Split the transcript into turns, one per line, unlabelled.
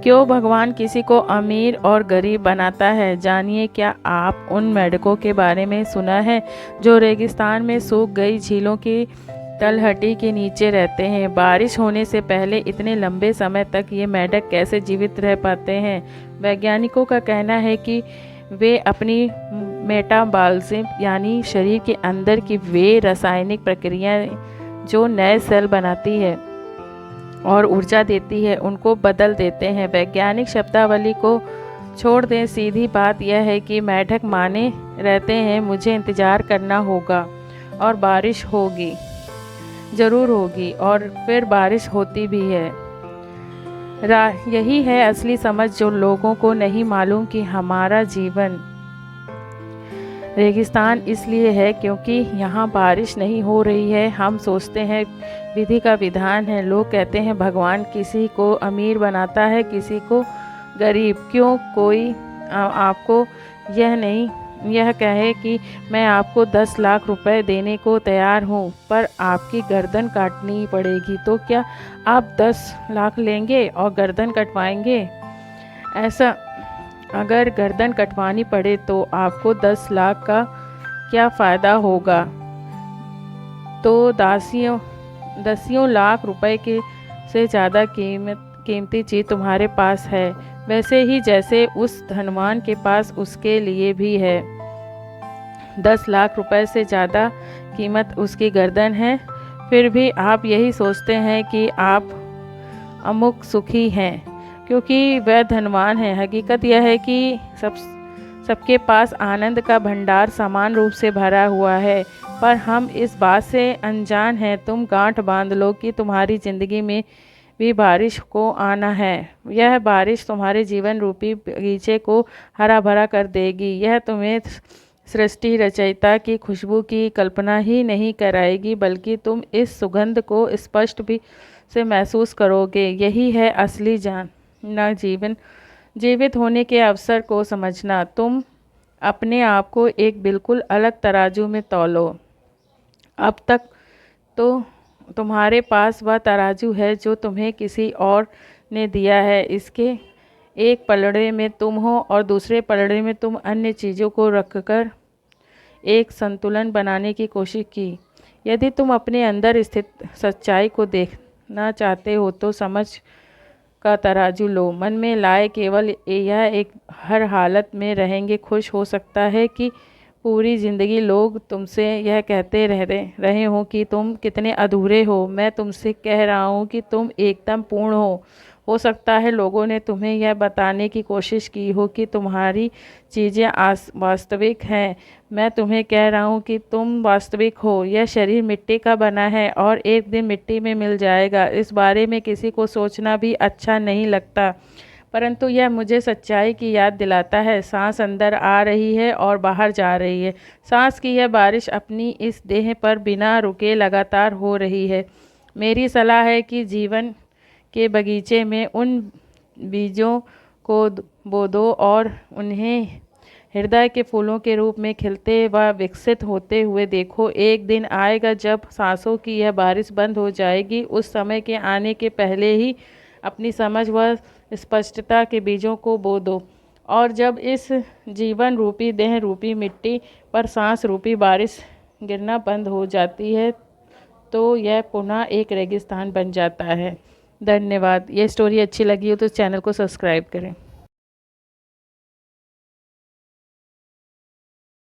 क्यों भगवान किसी को अमीर और गरीब बनाता है? जानिए, क्या आप उन मेंढकों के बारे में सुना है जो रेगिस्तान में सूख गई झीलों की तलहटी के नीचे रहते हैं? बारिश होने से पहले इतने लंबे समय तक ये मेंढक कैसे जीवित रह पाते हैं? वैज्ञानिकों का कहना है कि वे अपनी मेटाबॉलिज्म यानी शरीर के अंदर की वे रासायनिक प्रक्रियाएं जो नए सेल बनाती है और ऊर्जा देती है उनको बदल देते हैं। वैज्ञानिक शब्दावली को छोड़ दें, सीधी बात यह है कि मेंढक माने रहते हैं मुझे इंतज़ार करना होगा और बारिश होगी, ज़रूर होगी, और फिर बारिश होती भी है। यही है असली समझ जो लोगों को नहीं मालूम कि हमारा जीवन रेगिस्तान इसलिए है क्योंकि यहाँ बारिश नहीं हो रही है। हम सोचते हैं विधि का विधान है। लोग कहते हैं भगवान किसी को अमीर बनाता है, किसी को गरीब। क्यों कोई आपको यह कहे कि मैं आपको 10 लाख रुपए देने को तैयार हूँ, पर आपकी गर्दन काटनी पड़ेगी, तो क्या आप 10 लाख लेंगे और गर्दन कटवाएंगे? ऐसा अगर गर्दन कटवानी पड़े तो आपको 10 लाख का क्या फ़ायदा होगा? तो दसियों लाख रुपए के से ज़्यादा कीमती चीज़ तुम्हारे पास है, वैसे ही जैसे उस धनवान के पास उसके लिए भी है। 10 लाख रुपए से ज़्यादा कीमत उसकी गर्दन है। फिर भी आप यही सोचते हैं कि आप अमुक सुखी हैं क्योंकि वह धनवान है। हकीकत यह है कि सबके पास आनंद का भंडार समान रूप से भरा हुआ है, पर हम इस बात से अनजान हैं। तुम गांठ बांध लो कि तुम्हारी ज़िंदगी में भी बारिश को आना है। यह बारिश तुम्हारे जीवन रूपी बगीचे को हरा भरा कर देगी। यह तुम्हें सृष्टि रचयिता की खुशबू की कल्पना ही नहीं कराएगी, बल्कि तुम इस सुगंध को स्पष्ट भी से महसूस करोगे। यही है असली जानना, जीवित होने के अवसर को समझना। तुम अपने आप को एक बिल्कुल अलग तराजू में तौलो। अब तक तो तुम्हारे पास वह तराजू है जो तुम्हें किसी और ने दिया है। इसके एक पलड़े में तुम हो और दूसरे पलड़े में तुम अन्य चीज़ों को रखकर एक संतुलन बनाने की कोशिश की। यदि तुम अपने अंदर स्थित सच्चाई को देखना चाहते हो तो समझ का तराजू लो, मन में लाए। केवल यह एक हर हालत में रहेंगे खुश। हो सकता है कि पूरी ज़िंदगी लोग तुमसे यह कहते रहे हो कि तुम कितने अधूरे हो। मैं तुमसे कह रहा हूँ कि तुम एकदम पूर्ण हो सकता है लोगों ने तुम्हें यह बताने की कोशिश की हो कि तुम्हारी चीज़ें वास्तविक हैं। मैं तुम्हें कह रहा हूँ कि तुम वास्तविक हो। यह शरीर मिट्टी का बना है और एक दिन मिट्टी में मिल जाएगा। इस बारे में किसी को सोचना भी अच्छा नहीं लगता, परंतु यह मुझे सच्चाई की याद दिलाता है। सांस अंदर आ रही है और बाहर जा रही है। सांस की यह बारिश अपनी इस देह पर बिना रुके लगातार हो रही है। मेरी सलाह है कि जीवन के बगीचे में उन बीजों को बो दो और उन्हें हृदय के फूलों के रूप में खिलते व विकसित होते हुए देखो। एक दिन आएगा जब सांसों की यह बारिश बंद हो जाएगी। उस समय के आने के पहले ही अपनी समझ व स्पष्टता के बीजों को बो दो, और जब इस जीवन रूपी देह रूपी मिट्टी पर सांस रूपी बारिश गिरना बंद हो जाती है तो यह पुनः एक रेगिस्तान बन जाता है। धन्यवाद। ये स्टोरी अच्छी लगी हो तो चैनल को सब्सक्राइब करें।